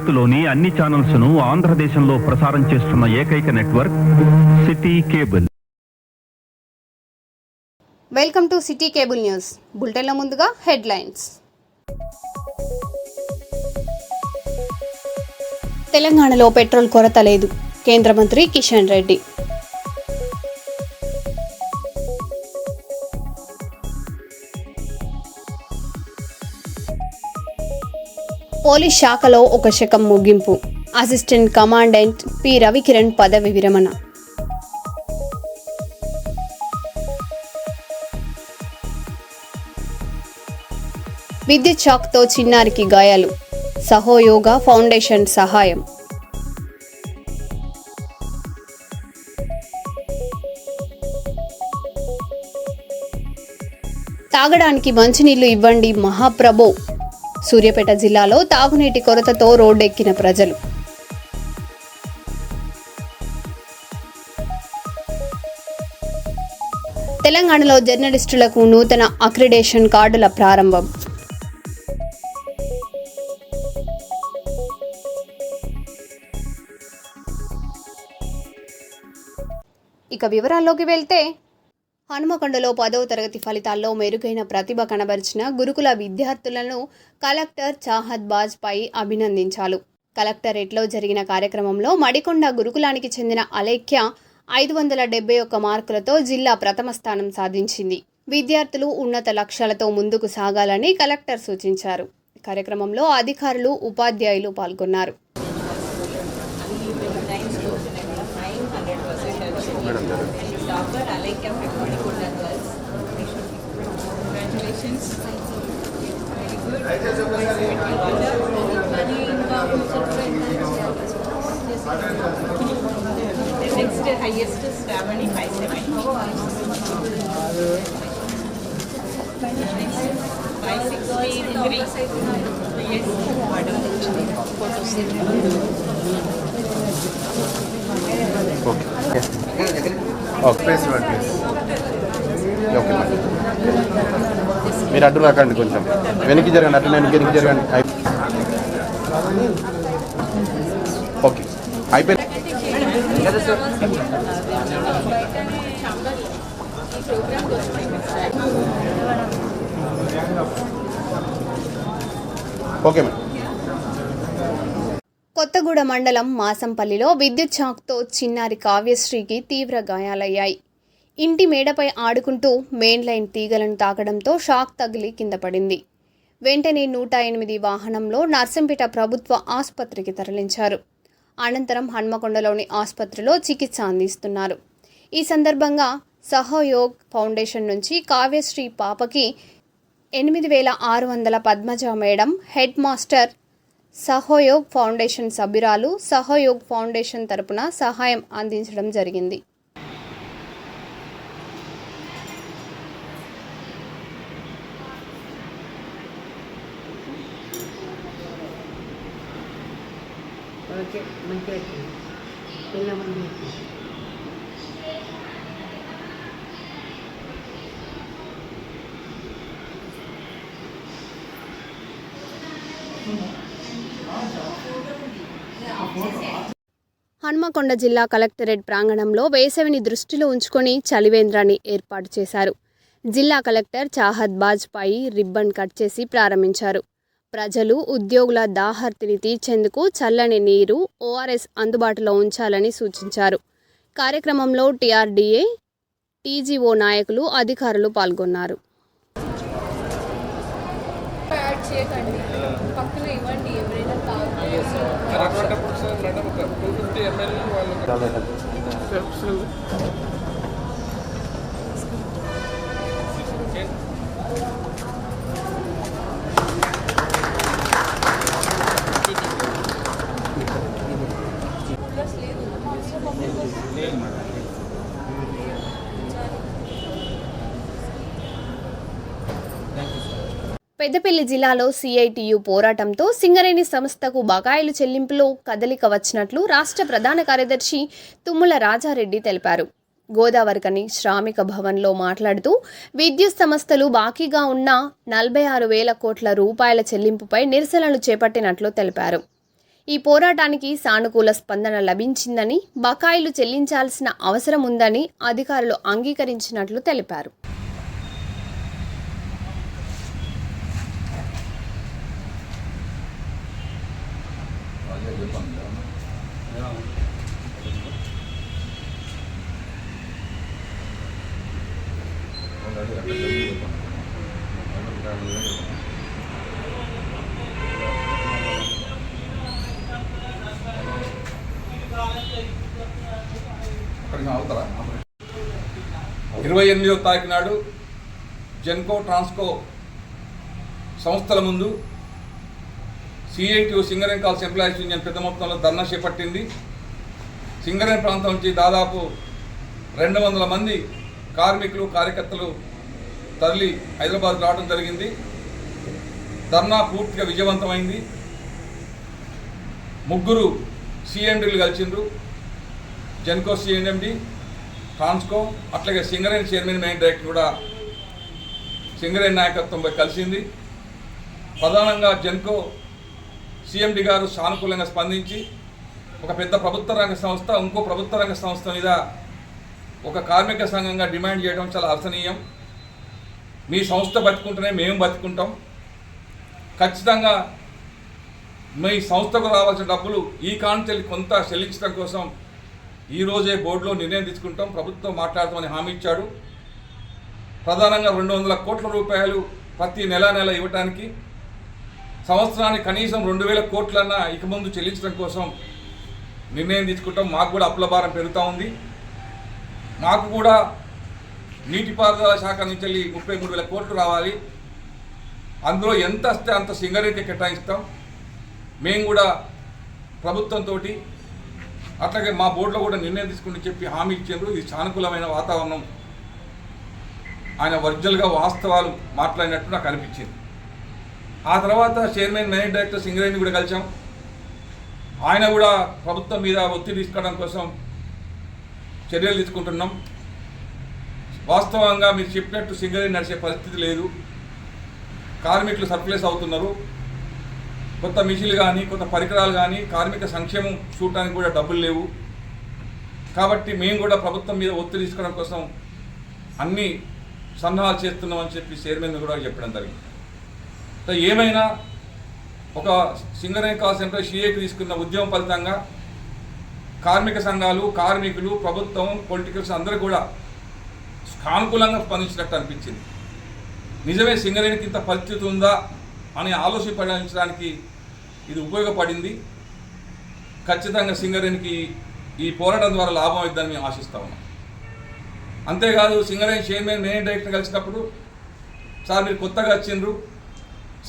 భారత్లోని అన్ని ఛానల్స్ ను ఆంధ్రదేశంలో ప్రసారం చేస్తున్న ఏకైక network city cable. Welcome to city cable news. బులెటిన్లో ముందుగా హెడ్లైన్స్. తెలంగాణలో పెట్రోల్ కొరత లేదు, కేంద్ర మంత్రి కిషన్ రెడ్డి. పోలీస్ శాఖలో ఒక శకం ముగింపు. అసిస్టెంట్ కమాండెంట్ పి రవికిరణ్ పదవి విరమణ. విద్యుత్ షాక్తో చిన్నారికి గాయాలు, సహయోగ ఫౌండేషన్ సహాయం. తాగడానికి మంచినీళ్లు ఇవ్వండి మహాప్రభో. సూర్యాపేట జిల్లాలో తాగునీటి కొరతతో రోడ్డెక్కిన ప్రజలు. తెలంగాణలో జర్నలిస్టులకు నూతన అక్రిడేషన్ కార్డుల ప్రారంభం. ఇక వివరాల్లోకి వెళ్తే, హనుమకొండలో 10వ తరగతి ఫలితాల్లో మెరుగైన ప్రతిభ కనబరిచిన గురుకుల విద్యార్థులను కలెక్టర్ చాహద్ బాజ్పై అభినందించారు. కలెక్టరేట్లో జరిగిన కార్యక్రమంలో మడికొండ గురుకులానికి చెందిన అలేఖ్య 571 మార్కులతో జిల్లా ప్రథమ స్థానం సాధించింది. విద్యార్థులు ఉన్నత లక్ష్యాలతో ముందుకు సాగాలని కలెక్టర్ సూచించారు. కార్యక్రమంలో అధికారులు, ఉపాధ్యాయులు పాల్గొన్నారు. Doctor Alekya from Madikunda Girls. Congratulations. Very good. The next highest is Ravani 570. 563. Yes, madam. Okay మీరు అడ్డు రాకండి, కొంచెం వెనక్కి జరగండి, అటు వెనక్కి జరగండి. ఓకే అయిపోయింది. Okay madam. కొత్తగూడ మండలం మాసంపల్లిలో విద్యుత్ షాక్తో చిన్నారి కావ్యశ్రీకి తీవ్ర గాయాలయ్యాయి. ఇంటి మేడపై ఆడుకుంటూ మెయిన్ లైన్ తీగలను తాకడంతో షాక్ తగిలి కింద పడింది. వెంటనే 108 వాహనంలో నర్సంపేట ప్రభుత్వ ఆసుపత్రికి తరలించారు. అనంతరం హన్మకొండలోని ఆసుపత్రిలో చికిత్స అందిస్తున్నారు. ఈ సందర్భంగా సహయోగ్ ఫౌండేషన్ నుంచి కావ్యశ్రీ పాపకి 8600 Padmaja madam, head master, సహయోగ్ foundation సభ్యురాలు, సహయోగ్ ఫౌండేషన్ తరపున సహాయం అందించడం జరిగింది. హన్మకొండ జిల్లా కలెక్టరేట్ ప్రాంగణంలో వేసవిని దృష్టిలో ఉంచుకొని చలివేంద్రాన్ని ఏర్పాటు చేశారు. జిల్లా collector Chahad Bajpai ribbon cut చేసి ప్రారంభించారు. ప్రజలు, ఉద్యోగుల దాహార్తిని తీర్చేందుకు చల్లని నీరు, ఓఆర్ఎస్ అందుబాటులో ఉంచాలని సూచించారు. కార్యక్రమంలో టీఆర్డీఏ, టీజీఓ నాయకులు, అధికారులు పాల్గొన్నారు. పెద్దపల్లి జిల్లాలో సిఐటియు పోరాటంతో సింగరేణి సంస్థకు బకాయిలు చెల్లింపులో కదలిక వచ్చినట్లు రాష్ట్ర ప్రధాన కార్యదర్శి తుమ్మల రాజారెడ్డి తెలిపారు. గోదావరికని శ్రామిక భవన్లో మాట్లాడుతూ విద్యుత్ సంస్థలు బాకీగా ఉన్న 46,000 కోట్ల రూపాయల చెల్లింపుపై నిరసనలు చేపట్టినట్లు తెలిపారు. ఈ పోరాటానికి సానుకూల స్పందన లభించిందని, బకాయిలు చెల్లించాల్సిన అవసరం ఉందని అధికారులు అంగీకరించినట్లు తెలిపారు. ఇరవై 28వ తారీఖు నాడు జెన్కో ట్రాన్స్కో సంస్థల ముందు CITU Singareni calls employees union పెద్ద మొత్తంలో ధర్నా చేపట్టింది. సింగరేణి ప్రాంతం నుంచి దాదాపు 200 మంది కార్మికులు కార్యకర్తలు తరలి హైదరాబాద్ రావడం జరిగింది. ధర్నా పూర్తిగా విజయవంతమైంది. 3 CMDలు కలిసిండ్రు. జెన్కో CMD, ట్రాన్స్కో, అట్లాగే సింగరేణి చైర్మన్ మెయిన్ డైరెక్టర్ కూడా సింగరేణి నాయకత్వంపై కలిసింది. ప్రధానంగా జెన్కో CMD గారు సానుకూలంగా స్పందించి ఒక పెద్ద ప్రభుత్వ రంగ సంస్థ ఇంకో ప్రభుత్వ రంగ సంస్థ మీద ఒక కార్మిక సంఘంగా డిమాండ్ చేయడం చాలా అర్చనీయం. మీ సంస్థ బతుకుంటేనే మేము బతుకుంటాం, ఖచ్చితంగా మీ సంస్థకు రావాల్సిన డబ్బులు ఈ కాంచెల్లి కొంత చెల్లించడం కోసం ఈరోజే బోర్డులో నిర్ణయం తీసుకుంటాం, ప్రభుత్వం మాట్లాడతామని హామీ ఇచ్చాడు. ప్రధానంగా 200 కోట్ల రూపాయలు ప్రతి నెల ఇవ్వటానికి, సంవత్సరానికి కనీసం 2000 కోట్లన్నా ఇక ముందు చెల్లించడం కోసం నిర్ణయం తీసుకుంటాం. మాకు కూడా అప్పుల భారం పెరుగుతూ ఉంది. మాకు కూడా నీటిపారుదల శాఖ నుంచి 33,000 కోట్లు రావాలి. అందులో ఎంత వస్తే అంత సింగరేణికి కేటాయిస్తాం. మేము కూడా ప్రభుత్వంతో అట్లాగే మా బోర్డులో కూడా నిర్ణయం తీసుకుని చెప్పి హామీ ఇచ్చారు. ఇది సానుకూలమైన వాతావరణం. ఆయన ఒరిజినల్గా వాస్తవాలు మాట్లాడినట్టు నాకు అనిపించింది. ఆ తర్వాత చైర్మన్ మెయిన్ డైరెక్టర్ సింగరేణి కూడా కలిసాం. ఆయన కూడా ప్రభుత్వం మీద ఒత్తిడి తీసుకోవడం కోసం చర్యలు తీసుకుంటున్నాం. వాస్తవంగా మీరు చెప్పినట్టు సింగరేణి నడిచే పరిస్థితి లేదు. కార్మికులు సర్ప్లస్ అవుతున్నారు. కొత్త మిషన్లు కానీ కొత్త పరికరాలు కానీ కార్మిక సంక్షేమం చూడటానికి కూడా డబ్బులు లేవు. కాబట్టి మేము కూడా ప్రభుత్వం మీద ఒత్తిడి తీసుకోవడం కోసం అన్ని సన్నాహాలు చేస్తున్నామని చెప్పి చైర్మన్ కూడా చెప్పడం జరిగింది. ఏమైనా ఒక సింగరేణి కాల్స్ ఎంప్లాయీ CITU తీసుకున్న ఉద్యమం ఫలితంగా కార్మిక సంఘాలు, కార్మికులు, ప్రభుత్వం, పొలిటికల్స్ అందరూ కూడా సానుకూలంగా స్పందించినట్టు అనిపించింది. నిజమే సింగరేణికి ఇంత పరిస్థితి ఉందా అని ఆలోచించడానికి ఇది ఉపయోగపడింది. ఖచ్చితంగా సింగరేణికి ఈ పోరాటం ద్వారా లాభం అవుతుందని మేము ఆశిస్తా ఉన్నాం. అంతేకాదు సింగరేణి చైర్మన్ మెయిన్ డైరెక్టర్ కలిసినప్పుడు, సార్ మీరు కొత్తగా వచ్చిండ్రు,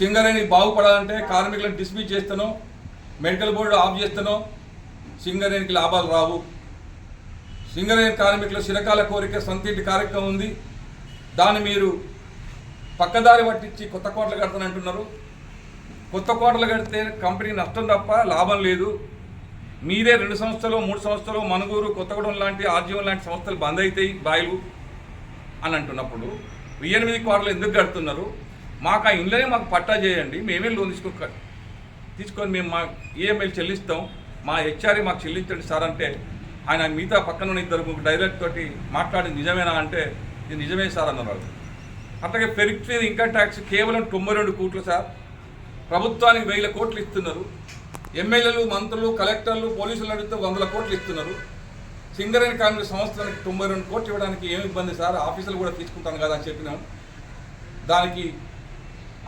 సింగరేణి బాగుపడాలంటే కార్మికులను డిస్మిస్ చేస్తానో మెడికల్ బోర్డు ఆఫ్ చేస్తానో సింగరేణికి లాభాలు రావు. సింగరేణి కార్మికుల చిరకాల కోరిక సొంతింటి కార్యక్రమం ఉంది. దాన్ని మీరు పక్కదారి పట్టించి కొత్త కోటలు కడతానంటున్నారు. కొత్త కోటలు కడితే కంపెనీకి నష్టం తప్ప లాభం లేదు. మీరే 2 సంవత్సరాలు 3 సంవత్సరాలు మనుగూరు, కొత్తగూడెం లాంటి ఆర్జీవం లాంటి సంస్థలు బంద్ అవుతాయి బాయిలు అని అంటున్నప్పుడు 8 కోటలు ఎందుకు కడుతున్నారు? మాకు ఆ ఇండ్లనే మాకు పట్టా చేయండి, మేమే లోన్ తీసుకొని మేము మా EMIలు చెల్లిస్తాం, మా HRE మాకు చెల్లించండి సార్ అంటే, ఆయన మిగతా పక్కన ఉన్న 2 డైరెక్ట్ తోటి మాట్లాడి నిజమేనా అంటే ఇది నిజమే సార్ అన్నారు. అట్లాగే పెరిగిపోయిన ఇన్కమ్ ట్యాక్స్ కేవలం 92 కోట్లు సార్, ప్రభుత్వానికి 1000 కోట్లు ఇస్తున్నారు. ఎమ్మెల్యేలు, మంత్రులు, కలెక్టర్లు, పోలీసులు అడిగితే 100 కోట్లు ఇస్తున్నారు. సింగరేణి కాంగ్రెస్ సంస్థలకు 92 కోట్లు ఇవ్వడానికి ఏమి ఇబ్బంది సార్, ఆఫీసులు కూడా తీసుకుంటాను కదా అని చెప్పినాం. దానికి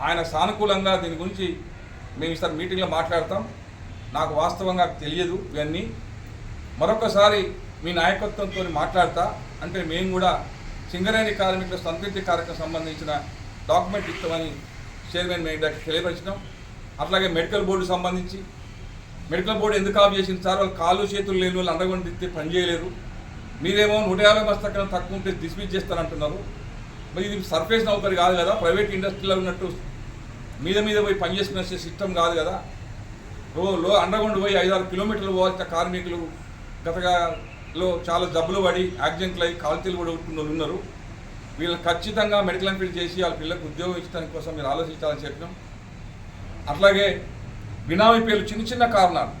ఆయన సానుకూలంగా దీని గురించి మేము ఈసారి మీటింగ్లో మాట్లాడతాం, నాకు వాస్తవంగా తెలియదు ఇవన్నీ, మరొకసారి మీ నాయకత్వంతో మాట్లాడతా అంటే మేము కూడా సింగరేణి కార్మికుల సంతృప్తి కార్యక్రమం సంబంధించిన డాక్యుమెంట్ ఇస్తామని చైర్మన్ మెయిన్ డైరెక్టర్ తెలియపరిచినాం. అట్లాగే మెడికల్ బోర్డు సంబంధించి మెడికల్ బోర్డు ఎందుకు ఆఫ్ చేసింది సార్, వాళ్ళు కాళ్ళు చేతులు లేని వాళ్ళు అండగొండి తిత్తే పని చేయలేరు, మీరేమో 150 మస్తకం తక్కువ ఉంటే డిస్మిస్ చేస్తారంటున్నారు. మరి ఇది సర్ఫేస్ నౌకరీ కాదు కదా, ప్రైవేట్ ఇండస్ట్రీలో ఉన్నట్టు మీద పోయి పనిచేసుకునే సిస్టమ్ కాదు కదా. అండర్గ్రౌండ్ పోయి 5-6 కిలోమీటర్లు పోవాల్సిన కార్మికులు గతలో చాలా జబ్బులు పడి యాక్సిడెంట్లు అయ్యి కాల్తీలు కూడా ఉంటున్న వాళ్ళు ఉన్నారు. వీళ్ళు ఖచ్చితంగా మెడికల్ ఎంపీలు చేసి వాళ్ళ పిల్లలకు ఉద్యోగం ఇచ్చడానికి కోసం మీరు ఆలోచించాలని చెప్పినాం. అట్లాగే బినామీ పేర్లు చిన్న కారణాలు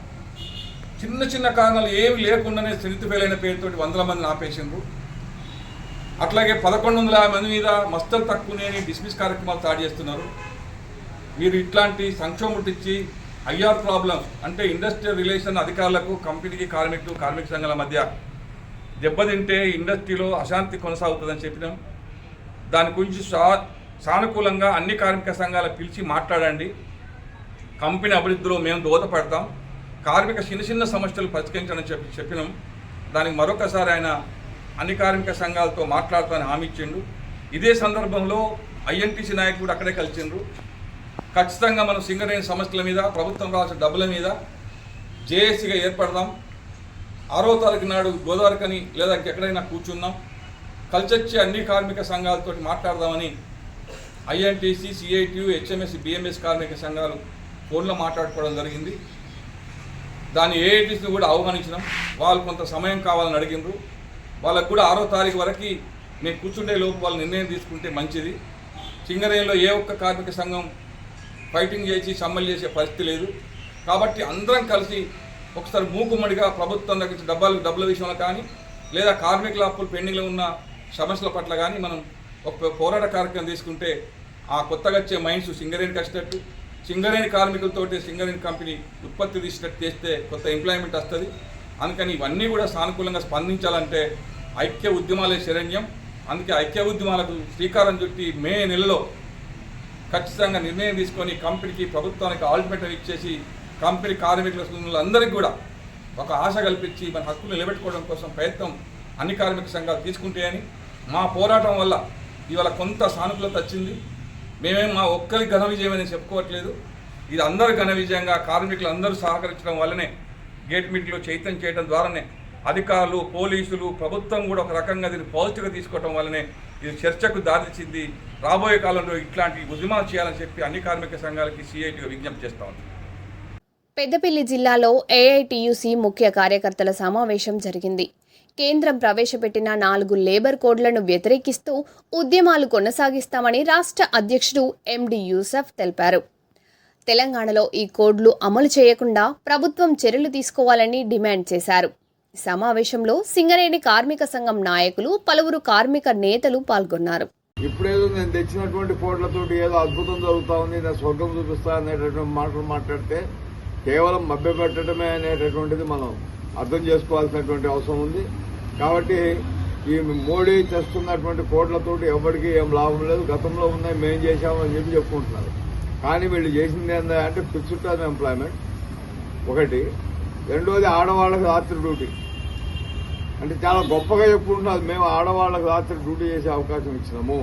చిన్న చిన్న కారణాలు ఏమి లేకుండానే స్ట్రెంత్ ఫెయిల్ అయిన పేరుతోటి వందల మందిని ఆపేసిండ్రు. అట్లాగే 1150 మంది మీద మస్తరు తక్కువనే డిస్మిస్ కార్యక్రమాలు స్టార్ట్ చేస్తున్నారు. మీరు ఇట్లాంటి సంక్షోభం పుట్టించి ఐఆర్ ప్రాబ్లమ్స్ అంటే ఇండస్ట్రియల్ రిలేషన్ అధికారులకు కంపెనీకి కార్మిక సంఘాల మధ్య దెబ్బతింటే ఇండస్ట్రీలో అశాంతి కొనసాగుతుందని చెప్పినాం. దాని గురించి సానుకూలంగా అన్ని కార్మిక సంఘాలు పిలిచి మాట్లాడండి. కంపెనీ అభివృద్ధిలో మేము దోహదపడతాం. కార్మిక చిన్న సమస్యలు పరిష్కరించాలని చెప్పినాం. దానికి మరొకసారి ఆయన అన్ని కార్మిక సంఘాలతో మాట్లాడుతానని హామీ ఇచ్చిండు. ఇదే సందర్భంలో ఐఎన్టీసీ నాయకులు అక్కడే కలిసిండ్రు. ఖచ్చితంగా మనం సింగరేణి సమస్యల మీద ప్రభుత్వం రాసిన డబ్బుల మీద జేఏసీగా ఏర్పడదాం. 6వ తారీఖు నాడు గోదావరికని లేదా ఎక్కడైనా కూర్చుందాం. కలిసొచ్చి అన్ని కార్మిక సంఘాలతో మాట్లాడదామని ఐఎన్టీసీ, సిఐటియు, హెచ్ఎంఎస్, బిఎంఎస్ కార్మిక సంఘాలు ఫోన్లో మాట్లాడుకోవడం జరిగింది. దాన్ని ఏఐటీసీని కూడా ఆహ్వానించినాం. వాళ్ళు కొంత సమయం కావాలని అడిగినారు. వాళ్ళకు కూడా 6వ తారీఖు వరకు మేము కూర్చుండే లోపు వాళ్ళు నిర్ణయం తీసుకుంటే మంచిది. సింగరేణిలో ఏ ఒక్క కార్మిక సంఘం ఫైటింగ్ చేసి సమ్మలు చేసే పరిస్థితి లేదు. కాబట్టి అందరం కలిసి ఒకసారి మూకుమ్మడిగా ప్రభుత్వం దగ్గర డబ్బుల విషయంలో కానీ లేదా కార్మికుల అప్పులు పెండింగ్లో ఉన్న సమస్యల పట్ల కానీ మనం ఒక పోరాట కార్యక్రమం తీసుకుంటే ఆ కొత్తగా వచ్చే మైండ్స్ సింగరేణికి వచ్చేటట్టు, సింగరేణి కార్మికులతోటి సింగరేణి కంపెనీ ఉత్పత్తి తీసేటట్టు చేస్తే కొత్త ఎంప్లాయ్మెంట్ వస్తుంది. అందుకని ఇవన్నీ కూడా సానుకూలంగా స్పందించాలంటే ఐక్య ఉద్యమాలే శరణ్యం. అందుకే ఐక్య ఉద్యమాలకు శ్రీకారం చుట్టి మే నెలలో ఖచ్చితంగా నిర్ణయం తీసుకొని కంపెనీకి ప్రభుత్వానికి ఆల్టర్నేటివ్ ఇచ్చేసి కంపెనీ కార్మికులందరికీ కూడా ఒక ఆశ కల్పించి మన హక్కులు నిలబెట్టుకోవడం కోసం ప్రయత్నం అన్ని కార్మిక సంఘాలు తీసుకుంటాయని, మా పోరాటం వల్ల ఇవాళ కొంత సానుకూలత వచ్చింది. మేమేం మా ఒక్కరి ఘన విజయమని చెప్పుకోవట్లేదు. ఇది అందరి ఘన విజయంగా కార్మికులు అందరూ సహకరించడం వల్లనే గేట్ మీటింగ్లో చైతన్యం చేయడం ద్వారానే అధికారులు, పోలీసులు, ప్రభుత్వం కూడా ఒక రకంగా దీన్ని పాజిటివ్గా తీసుకోవడం వల్లనే ఇది చర్చకు దారితీసింది. రాబోయే కాలంలో ఇట్లాంటి ఉద్యమాలు చేయాలని చెప్పి అన్ని కార్మిక సంఘాలకి సిఐటిగా విజ్ఞప్తి చేస్తా ఉంది. పెద్దపల్లి జిల్లాలో ఏఐటియుసి ముఖ్య కార్యకర్తల సమావేశం జరిగింది. కేంద్రం ప్రవేశపెట్టిన 4 లేబర్ కోడ్లను వ్యతిరేకిస్తూ ఉద్యమాలు కొనసాగిస్తామని రాష్ట్ర అధ్యక్షుడు ఎండి యూసఫ్ తెలిపారు. తెలంగాణలో ఈ కోడ్లు అమలు చేయకుండా ప్రభుత్వం చర్యలు తీసుకోవాలని డిమాండ్ చేశారు. ఈ సమావేశంలో సింగరేణి కార్మిక సంఘం నాయకులు, పలువురు కార్మిక నేతలు పాల్గొన్నారు. ఇప్పుడేదో నేను తెచ్చినటువంటి కోట్లతోటి ఏదో అద్భుతం జరుగుతా ఉంది, నేను స్వర్గం చూపిస్తా అనేటటువంటి మాటలు మాట్లాడితే కేవలం మభ్యపెట్టడమే అనేటటువంటిది మనం అర్థం చేసుకోవాల్సినటువంటి అవసరం ఉంది. కాబట్టి ఈ మోడీ తెస్తున్నటువంటి కోట్లతోటి ఎవరికి ఏం లాభం లేదు. గతంలో ఉన్నాయి మేం చేశామని చెప్పి చెప్పుకుంటున్నారు. కానీ వీళ్ళు చేసింది ఏంటంటే ఫిక్స్డ్ టర్మ్ ఎంప్లాయ్మెంట్ ఒకటి, రెండోది ఆడవాళ్ళకి రాత్రి డ్యూటీ. అంటే చాలా గొప్పగా చెప్పుకుంటున్నారు, మేము ఆడవాళ్ళకి రాత్రి డ్యూటీ చేసే అవకాశం ఇచ్చినాము.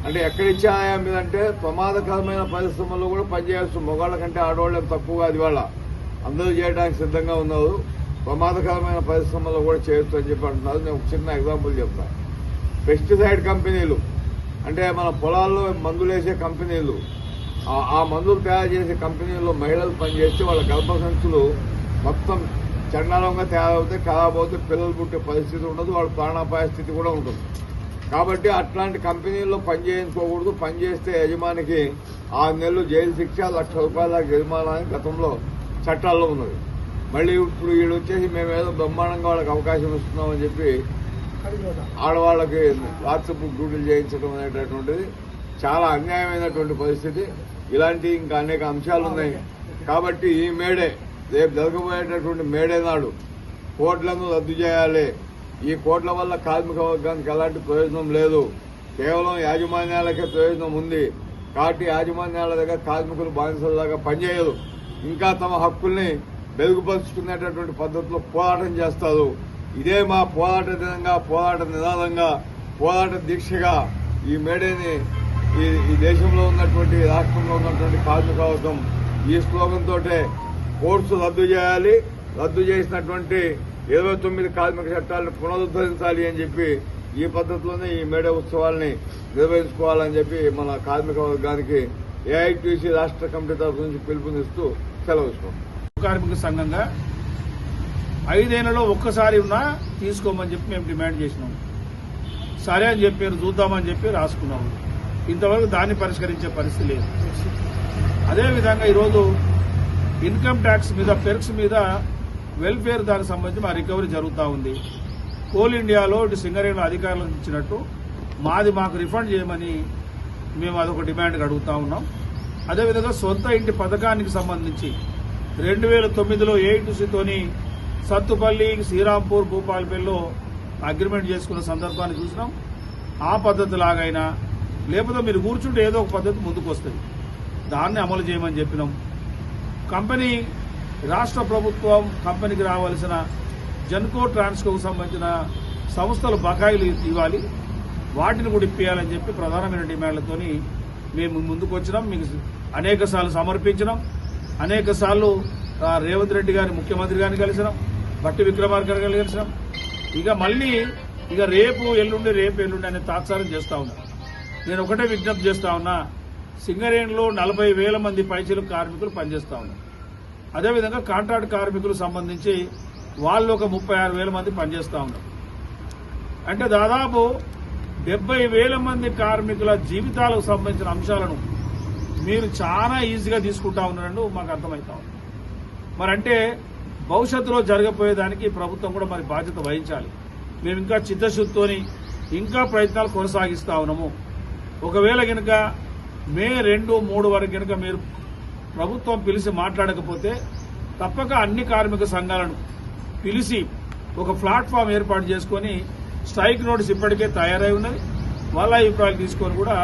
అంటే ఎక్కడ ఇచ్చాయా మీదంటే ప్రమాదకరమైన పరిశ్రమల్లో కూడా పనిచేయచ్చు. మొగాళ్ళ కంటే ఆడవాళ్ళే తక్కువగా అది వాళ్ళ అందరూ చేయడానికి సిద్ధంగా ఉన్నారు. ప్రమాదకరమైన పరిశ్రమల్లో కూడా చేయొచ్చు అని చెప్పి అంటున్నారు. నేను ఒక చిన్న ఎగ్జాంపుల్ చెప్తాను. పెస్టిసైడ్ కంపెనీలు అంటే మన పొలాల్లో మందులు వేసే కంపెనీలు, ఆ మందులు తయారు చేసే కంపెనీల్లో మహిళలు పనిచేస్తే వాళ్ళ గర్భసంచులు మొత్తం చండాలంగా తయారవుతాయి, ఖరాబ్ అవుతాయి, పిల్లలు పుట్టే పరిస్థితి ఉండదు, వాళ్ళ ప్రాణాపాయ స్థితి కూడా ఉంటుంది. కాబట్టి అట్లాంటి కంపెనీల్లో పనిచేయించుకోకూడదు. పనిచేస్తే యజమానికి 6 నెలలు జైలు శిక్ష, ₹1,00,000 దాకా జరిమానా అని గతంలో చట్టాల్లో ఉన్నది. మళ్ళీ ఇప్పుడు వీళ్ళు వచ్చేసి మేమేదో బ్రహ్మాండంగా వాళ్ళకి అవకాశం ఇస్తున్నామని చెప్పి ఆడవాళ్ళకి రాత్రిపూట డ్యూటీలు చేయించడం అనేటటువంటిది చాలా అన్యాయమైనటువంటి పరిస్థితి. ఇలాంటి ఇంకా అనేక అంశాలు ఉన్నాయి. కాబట్టి ఈ మేడే, రేపు జరగబోయేటటువంటి మేడే నాడు కోట్లను రద్దు చేయాలి. ఈ కోట్ల వల్ల కార్మిక వర్గానికి ఎలాంటి ప్రయోజనం లేదు, కేవలం యాజమాన్యాలకే ప్రయోజనం ఉంది. కాబట్టి యాజమాన్యాల దగ్గర కార్మికులు బానిసలాగా పనిచేయరు, ఇంకా తమ హక్కుల్ని మెరుగుపరుచుకునేటటువంటి పద్ధతిలో పోరాటం చేస్తారు. ఇదే మా పోరాట దినంగా, పోరాట నినాదంగా, పోరాట దీక్షగా ఈ మేడేని ఈ దేశంలో ఉన్నటువంటి, రాష్ట్రంలో ఉన్నటువంటి కార్మిక వర్గం ఈ స్లోగన్ తోటే కోర్సు రద్దు చేయాలి, రద్దు చేసినటువంటి 29 కార్మిక చట్టాలను పునరుద్ధరించాలి అని చెప్పి ఈ పద్ధతిలోనే ఈ మేడే ఉత్సవాల్ని నిర్వహించుకోవాలని చెప్పి మన కార్మిక వర్గానికి ఏఐటీసీ రాష్ట్ర కమిటీ తరఫు నుంచి పిలుపునిస్తూ సెలవు. కార్మిక సంఘంగా 5 ఏళ్లలో ఒక్కసారి ఉన్నా తీసుకోమని చెప్పి మేము డిమాండ్ చేసినాం. సరే అని చెప్పారు, చూద్దామని చెప్పి రాసుకున్నాము. ఇంతవరకు దాన్ని పరిష్కరించే పరిస్థితి లేదు. అదేవిధంగా ఈరోజు ఇన్కమ్ ట్యాక్స్ మీద, పెర్క్స్ మీద వెల్ఫేర్ దానికి సంబంధించి మా రికవరీ జరుగుతూ ఉంది. కోల్ ఇండియాలో ఇటు సింగరేణి అధికారులకు ఇచ్చినట్టు మాది మాకు రిఫండ్ చేయమని మేము అదొక డిమాండ్గా అడుగుతా ఉన్నాం. అదేవిధంగా సొంత ఇంటి పథకానికి సంబంధించి 2009లో ఏఐటీసీతోని సత్తుపల్లి, శ్రీరాంపూర్, భూపాలపల్లిలో అగ్రిమెంట్ చేసుకున్న సందర్భాన్ని చూసినాం. ఆ పద్ధతి లాగైనా లేకపోతే మీరు కూర్చుంటే ఏదో ఒక పద్ధతి ముందుకు వస్తుంది, దాన్ని అమలు చేయమని చెప్పినాం. కంపెనీ రాష్ట్ర ప్రభుత్వం కంపెనీకి రావాల్సిన జెన్కో ట్రాన్స్కోకు సంబంధించిన సంస్థలు బకాయిలు ఇవ్వాలి, వాటిని కూడా ఇప్పించాలని చెప్పి ప్రధానమైన డిమాండ్లతోని మేము ముందుకు వచ్చినాం. మీకు అనేక సార్లు సమర్పించినాం, అనేక సార్లు రేవంత్ రెడ్డి గారిని ముఖ్యమంత్రి గారిని కలిసినాం, బట్టి విక్రమార్క గారిని కలిసినాం. మళ్ళీ రేపు ఎల్లుండి అనే తాత్సారం చేస్తా ఉన్నాం. నేను ఒకటే విజ్ఞప్తి చేస్తా ఉన్నా, సింగరేణిలో 40,000 మంది పైచీల కార్మికులు పనిచేస్తా ఉన్నారు. అదేవిధంగా కాంట్రాక్ట్ కార్మికులకు సంబంధించి వాళ్ళు ఒక 36,000 మంది పనిచేస్తా ఉన్నారు. అంటే దాదాపు 70,000 మంది కార్మికుల జీవితాలకు సంబంధించిన అంశాలను మీరు చాలా ఈజీగా తీసుకుంటా ఉన్నారని మాకు అర్థమవుతా ఉంది. అంటే భవిష్యత్తులో జరగబోయేదానికి ప్రభుత్వం కూడా మరి బాధ్యత వహించాలి. మేము ఇంకా చిత్తశుద్ధితోని ఇంకా ప్రయత్నాలు కొనసాగిస్తా ఉన్నాము. ఒకవేళ గనక మే 2, 3 వరకు గనక మీరు ప్రభుత్వం పిలిచి మాట్లాడకపోతే తప్పక అన్ని కార్మిక సంఘాలను పిలిచి ఒక ప్లాట్ఫామ్ ఏర్పాటు చేసుకుని స్ట్రైక్ నోటీస్ ఇప్పటికే తయారై ఉన్నది. వాళ్ళ అభిప్రాయాలు తీసుకొని కూడా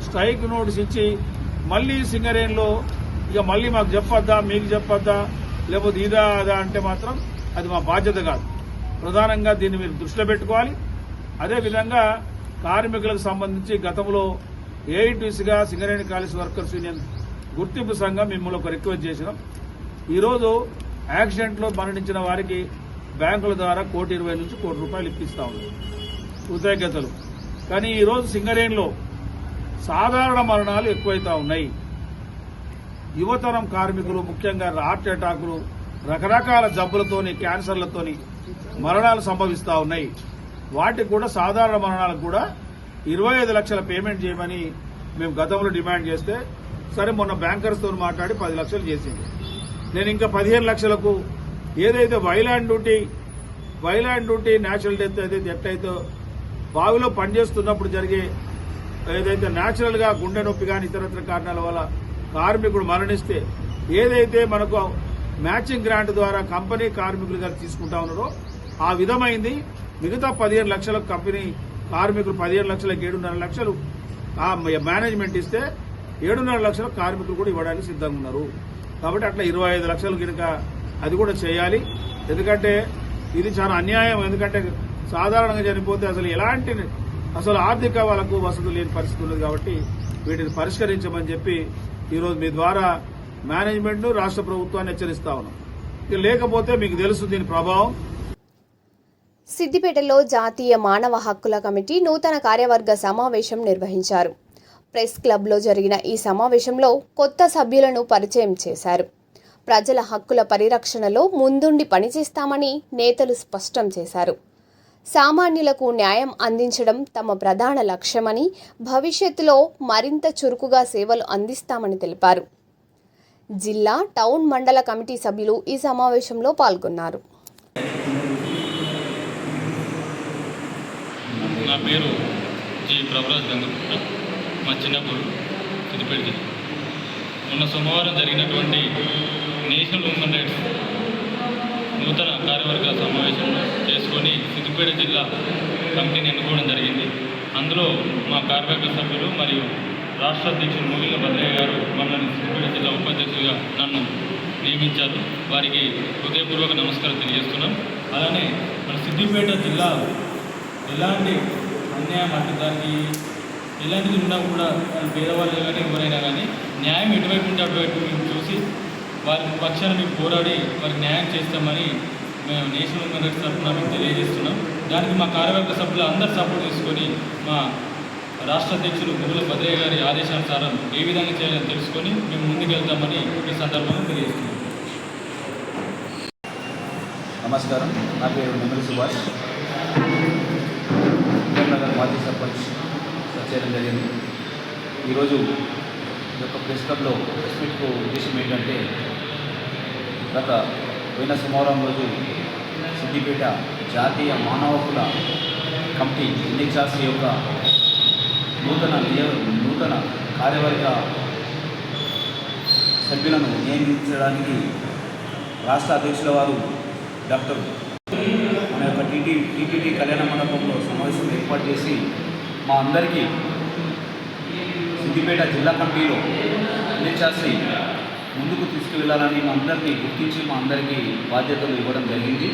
స్ట్రైక్ నోటీస్ ఇచ్చి మళ్లీ సింగరేణిలో మళ్లీ మాకు చెప్పొద్దా, మీకు చెప్పొద్దా, లేకపోతే ఇదా అదా అంటే మాత్రం అది మా బాధ్యత కాదు. ప్రధానంగా దీన్ని మీరు దృష్టిలో పెట్టుకోవాలి. అదేవిధంగా కార్మికులకు సంబంధించి గతంలో ఏఐటీసీగా సింగరేణి కాలేజ్ వర్కర్స్ యూనియన్ గుర్తింపు సంఘం మిమ్మల్ని ఒక రిక్వెస్ట్ చేసినాం. ఈరోజు యాక్సిడెంట్లో మరణించిన వారికి బ్యాంకుల ద్వారా 1,20,00,000 నుంచి ₹1,00,000 ఇప్పిస్తా ఉన్నారు కృతజ్ఞతలు. కానీ ఈరోజు సింగరేణిలో సాధారణ మరణాలు ఎక్కువైతా ఉన్నాయి. యువతరం కార్మికులు ముఖ్యంగా హార్ట్ అటాకులు, రకరకాల జబ్బులతోని, క్యాన్సర్లతోని మరణాలు సంభవిస్తా ఉన్నాయి. వాటికి కూడా సాధారణ మరణాలకు కూడా 25 లక్షల పేమెంట్ చేయమని మేము గతంలో డిమాండ్ చేస్తే సరే మొన్న బ్యాంకర్స్ తో మాట్లాడి 10 లక్షలు చేసింది. నేను ఇంకా 15 లక్షలకు ఏదైతే వైలాండ్ డ్యూటీ న్యాచురల్ డెత్ ఎట్టయితే బావిలో పనిచేస్తున్నప్పుడు జరిగే ఏదైతే న్యాచురల్ గా గుండె నొప్పి కానీ ఇతరత్ర కారణాల వల్ల కార్మికుడు మరణిస్తే ఏదైతే మనకు మ్యాచింగ్ గ్రాంట్ ద్వారా కంపెనీ కార్మికులు గారు తీసుకుంటా ఉన్నారో ఆ విధమైంది మిగతా 15 లక్షలకు కంపెనీ కార్మికులు 15 లక్షలకు 7.5 లక్షలు మేనేజ్మెంట్ ఇస్తే 7.5 లక్షల కార్మికులు కూడా ఇవ్వడానికి సిద్ధంగా ఉన్నారు. కాబట్టి అట్లా 25 లక్షలు కనుక అది కూడా చేయాలి. ఎందుకంటే ఇది చాలా అన్యాయం. ఎందుకంటే సాధారణంగా చనిపోతే అసలు ఆర్థిక వాళ్ళకు వసతులు లేని పరిస్థితి ఉన్నది. కాబట్టి వీటిని పరిష్కరించమని చెప్పి ఈరోజు మీ ద్వారా మేనేజ్మెంట్ రాష్ట్ర ప్రభుత్వాన్ని హెచ్చరిస్తా ఉన్నాం. లేకపోతే మీకు తెలుసు దీని ప్రభావం. సిద్దిపేటలో జాతీయ మానవ హక్కుల కమిటీ నూతన కార్యవర్గ సమావేశం నిర్వహించారు. ప్రెస్ క్లబ్లో జరిగిన ఈ సమావేశంలో కొత్త సభ్యులను పరిచయం చేశారు. ప్రజల హక్కుల పరిరక్షణలో ముందుండి పనిచేస్తామని నేతలు స్పష్టం చేశారు. సామాన్యులకు న్యాయం అందించడం తమ ప్రధాన లక్ష్యమని, భవిష్యత్తులో మరింత చురుకుగా సేవలు అందిస్తామని తెలిపారు. జిల్లా, టౌన్, మండల కమిటీ సభ్యులు ఈ సమావేశంలో పాల్గొన్నారు. నా పేరు జి ప్రభరాజ్ గంగపుత్ర, మా చిన్నప్పుడు సిద్దిపేట జిల్లా. మొన్న సోమవారం జరిగినటువంటి నేషనల్ హ్యూమన్ రైట్స్ నూతన కార్యవర్గ సమావేశం చేసుకొని సిద్దిపేట జిల్లా కమిటీని ఎన్నుకోవడం జరిగింది. అందులో మా కార్యవర్గ సభ్యులు మరియు రాష్ట్ర అధ్యక్షులు మూగిళ్ళ భద్రయ్య గారు మమ్మల్ని సిద్దిపేట జిల్లా ఉపాధ్యక్షులుగా నన్ను నియమించారు. వారికి హృదయపూర్వక నమస్కారం తెలియజేస్తున్నాం. అలానే మన సిద్దిపేట జిల్లా ఎలాంటి అన్యాయం అంటే దానికి ఎలాంటిది ఉన్నా కూడా పేదవాళ్ళు కానీ ఎవరైనా కానీ న్యాయం ఎటువైపు ఉంటే అటువైపు చూసి వారి పక్షాన మేము పోరాడి వారికి న్యాయం చేస్తామని మేము నేషనల్ హ్యూమన్ రైట్స్ తరఫున మేము తెలియజేస్తున్నాం. దానికి మా కార్యవర్గ సభ్యులు అందరూ సపోర్ట్ తీసుకొని మా రాష్ట్ర అధ్యక్షులు మూగిళ్ళ భద్రయ్య గారి ఆదేశానుసారం ఏ విధంగా చేయాలని తెలుసుకొని మేము ముందుకెళ్తామని ఈ సందర్భంగా తెలియజేస్తున్నాం. నమస్కారం, నా పేరు నిమ్మల సుభాష్, నగర్ మాజీ సర్పంచ్ చేయడం జరిగింది. ఈరోజు ఈ యొక్క ప్రెస్ క్లబ్లో ప్రెస్ మీట్కు ఉద్దేశం ఏంటంటే గత పోయిన సోమవారం రోజు సిద్దిపేట జాతీయ మానవ హక్కుల కమిటీ ఎన్హెచ్ఆర్సీ యొక్క నూతన కార్యవర్గ సభ్యులను నియమించడానికి రాష్ట్ర అధ్యక్షుల వారు డాక్టర్ మన యొక్క టీటీడీ కళ్యాణ మండపంలో సమావేశం ఏర్పాటు చేసి మా అందరికీ సిద్దిపేట జిల్లా కమిటీలో ఎన్హెచ్ఆర్సీ ముందుకు తీసుకువెళ్ళాలని మా అందరినీ గుర్తించి మా అందరికీ బాధ్యతలు ఇవ్వడం జరిగింది.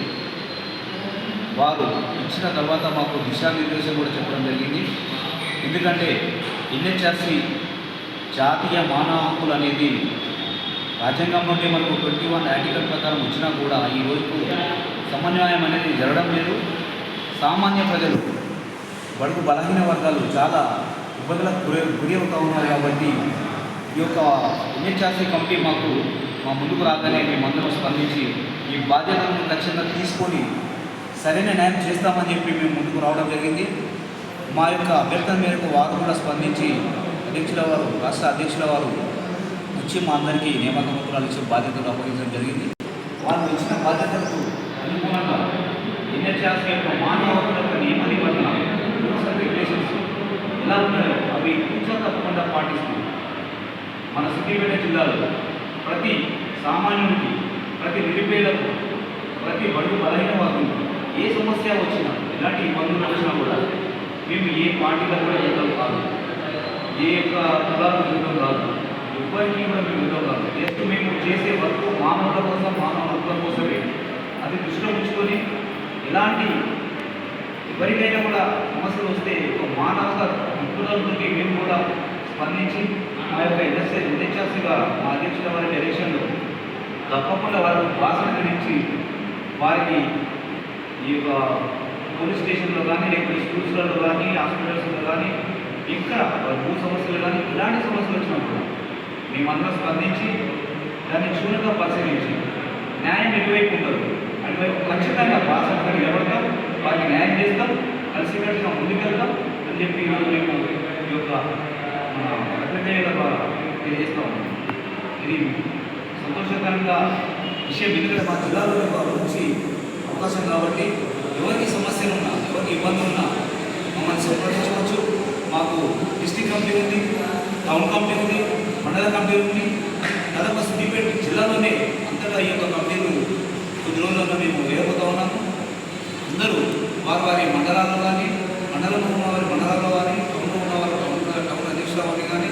వారు ఇచ్చిన తర్వాత మాకు దిశానిర్దేశం కూడా చెప్పడం జరిగింది. ఎందుకంటే ఎన్హెచ్ఆర్సీ జాతీయ మానవ హక్కులు అనేది రాజ్యాంగం నుండి మనకు 21 ఆర్టికల్ ప్రకారం వచ్చినా కూడా ఈ రోజుకు సమన్వయం అనేది జరగడం లేదు. సామాన్య ప్రజలు బడుగు బలహీన వర్గాలు చాలా ఇబ్బందులకు గురి అవుతూ ఉన్నారు. కాబట్టి ఈ యొక్క ఎన్హెచ్ఆర్సీ కమిటీ మా ముందుకు రాగానే మేమందరం స్పందించి ఈ బాధ్యతలను ఖచ్చితంగా తీసుకొని సరైన న్యాయం చేస్తామని చెప్పి మేము ముందుకు రావడం జరిగింది. మా యొక్క అభ్యర్థన మేరకు వారు కూడా స్పందించి రాష్ట్ర అధ్యక్షుల వారు వచ్చి మా అందరికీ నియామక పత్రాలు ఇచ్చే బాధ్యతలు అప్పగించడం జరిగింది. వారు ఇచ్చిన బాధ్యతలకు అనుగుణంగా ఎన్హెచ్ఆర్సీ యొక్క మానవ హక్కుల యొక్క నియమ నిబంధనలు రూల్స్ అండ్ రెగ్యులేషన్స్ ఎలా ఉన్నాయో అవి కొంచెం తప్పకుండా పాటిస్తున్నాం. మన సిద్దిపేట జిల్లాలో ప్రతి సామాన్యుడికి, ప్రతి నిరుపేదకు, ప్రతి బడుగు బలహీన వర్గంకు ఏ సమస్య వచ్చినా, ఎలాంటి ఇబ్బందులు వచ్చినా కూడా మేము ఏ పార్టీలో కూడా యుద్ధం కాదు, ఏ యొక్క కులాలకు యుద్ధం కాదు, ఎవ్వరికి కూడా మేము యుద్ధం కాదు. జస్ట్ మేము చేసే వర్క్ మానవుల కోసం, మానవ హక్కుల కోసమే. అది దృష్టిలో ఉంచుకొని ఎలాంటి ఎవరికైనా కూడా సమస్యలు వస్తే ఒక మానవ హక్కుల నుండి మేము కూడా స్పందించి మా యొక్క ఎన్హెచ్ఆర్సీగా మా అధ్యక్షుల వారి డైరెక్షన్లో తప్పకుండా వారికి భాషను గురించి వారికి ఈ యొక్క పోలీస్ స్టేషన్లో కానీ, లేకపోతే స్కూల్స్లలో కానీ, హాస్పిటల్స్లో కానీ, ఇంకా భూ సమస్యలు కానీ ఇలాంటి సమస్యలు వచ్చినప్పుడు మేమందరం స్పందించి దాన్ని క్షుణ్ణంగా పరిశీలించి న్యాయం ఎటువైపు ఉండదు అటువైపు ఖచ్చితంగా భాషగా నిలబడతాం, వారికి న్యాయం చేస్తాం, కలిసికట్టుగా ముందుకెళ్తాం అని చెప్పి ఈరోజు మేము ఈ యొక్క అభ్యర్థుల ద్వారా తెలియజేస్తూ ఉన్నాం. ఇది సంతోషకరంగా విషయం. ఎందుకంటే మా జిల్లాలో వచ్చి అవకాశం కాబట్టి ఎవరికి సమస్యలు ఉన్నా, ఎవరికి ఇబ్బందులు ఉన్నా మమ్మల్ని సంప్రదించవచ్చు. మాకు డిస్ట్రిక్ట్ కమిటీ ఉంది, టౌన్ కమిటీ ఉంది, మండల కమిటీ ఉంది. దాదాపు సిద్దిపేట జిల్లాలోనే అంతటా ఈ యొక్క కమిటీలు కొద్ది రోజుల్లో మేము వేయబోతూ ఉన్నాము. అందరూ వారి మండలాల్లో కానీ, మండలంలో ఉన్నవారి మండలాల్లో కానీ, టౌన్లో ఉన్నవారు టౌన్ అధ్యక్షుల వారిని కానీ,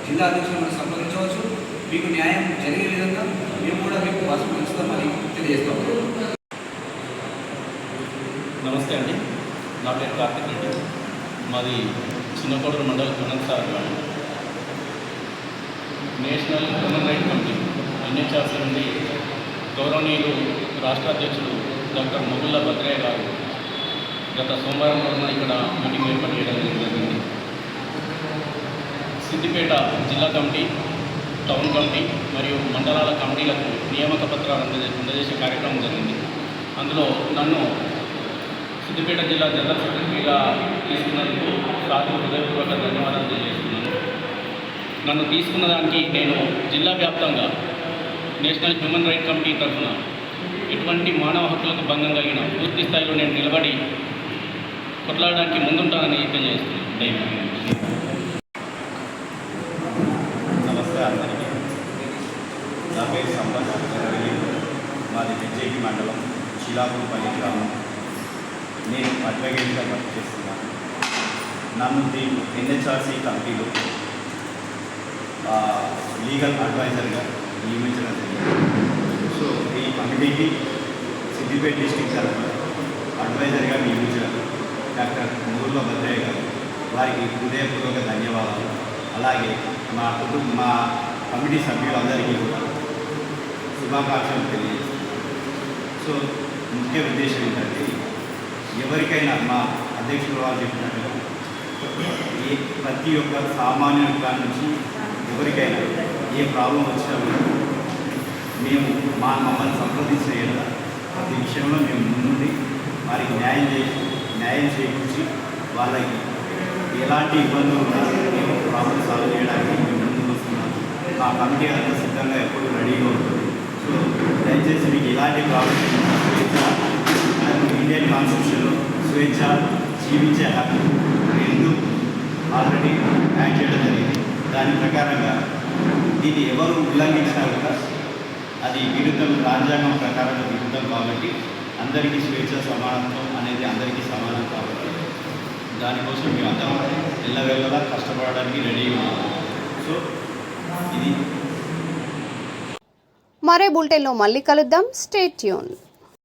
జిల్లా అధ్యక్షులను సంప్రదించవచ్చు. మీకు న్యాయం జరిగే విధంగా మేము కూడా మీకు భాష పెంచుతామని తెలియజేస్తాము. నమస్తే అండి, నా పేరు కార్తిక్ రెడ్డి. మాది చిన్నకోడూరు మండలం కొనసాగ national human rights committee NHRC నుండి గౌరవనీయులు రాష్ట్ర అధ్యక్షుడు డాక్టర్ మొగుళ్ళ భద్రయ్య గారు గత సోమవారం రోజున ఇక్కడ మీటింగ్ ఏర్పాటు చేయడం జరిగింది. సిద్దిపేట జిల్లా కమిటీ, టౌన్ కమిటీ మరియు మండలాల కమిటీలకు నియామక పత్రాలు అందజేసే కార్యక్రమం జరిగింది. అందులో నన్ను సిద్దిపేట జిల్లా జనరల్ సెక్రటరీగా తీసుకున్నందుకు సార్కు హృదయపూర్వక ధన్యవాదాలు తెలియజేస్తున్నాను. నన్ను తీసుకున్న దానికి నేను జిల్లా వ్యాప్తంగా నేషనల్ హ్యూమన్ రైట్స్ కమిటీ తరఫున ఎటువంటి మానవ హక్కులకు భంగం కలిగిన పూర్తి స్థాయిలో నేను నిలబడి కొట్లాడడానికి ముందుంటానని తెలియజేస్తున్నాను. నమస్తే అందరికీ. నా పేరు సంపత్. మాది బెజ్జేకి మండలం చిలాపూర్పల్లి గ్రామం. నేను అడ్వకేట్గా వర్క్ చేస్తున్నాను. నన్ను ఎన్హెచ్ఆర్సీ కమిటీలో లీగల్ అడ్వైజర్గా నియమించడం జరిగింది. సో ఈ కమిటీకి సిద్దిపేట డిస్ట్రిక్ట్ తరఫున అడ్వైజర్గా నియమించిన డాక్టర్ మొగుళ్ళ భద్రయ్య గారు వారికి హృదయపూర్వక ధన్యవాదాలు. అలాగే మా కమిటీ సభ్యులందరికీ కూడా శుభాకాంక్షలు తెలియజేస్తున్నాను. సో ముఖ్య ఉద్దేశం ఏంటంటే, ఎవరికైనా మా అధ్యక్షుడు వారు చెప్పినట్టుగా ప్రతి ఒక్క సామాన్యుడి కాడి నుంచి ఎవరికైనా ఏ ప్రాబ్లం వచ్చినా కూడా మేము మమ్మల్ని సంప్రదించిన ప్రతి విషయంలో మేము ముందుండి వారికి న్యాయం చేకూర్చి వాళ్ళకి ఎలాంటి ఇబ్బందులు ఉన్నా మేము ప్రాబ్లం సాల్వ్ చేయడానికి మేము ముందుకు వస్తున్నాం. మా కమిటీ అంతా సిద్ధంగా ఎప్పుడు రెడీగా ఉంటుంది. సో దయచేసి మీకు ఇలాంటి ప్రాబ్లమ్స్ స్వేచ్ఛ మనకు ఇండియన్ కాన్స్టిట్యూషన్లో స్వేచ్ఛ జీవించే హక్కు రెండు ఆల్రెడీ యాడ్ చేయడం జరిగింది. దాని ప్రకారంగా దీన్ని ఎవరు ఉల్లంఘించినా కూడా అది విరుద్ధం, రాజ్యాంగం ప్రకారంగా విరుద్ధం కాబట్టి అందరికీ స్వేచ్ఛ సమానత్వం అనేది అందరికీ సమానం కాబట్టి దానికోసం మేము అందరం ఎల్లవేళలా కష్టపడడానికి రెడీ ఉన్నాం. సో ఇది మరే బులెటిన్లో మళ్ళీ కలుద్దాం. Stay tune.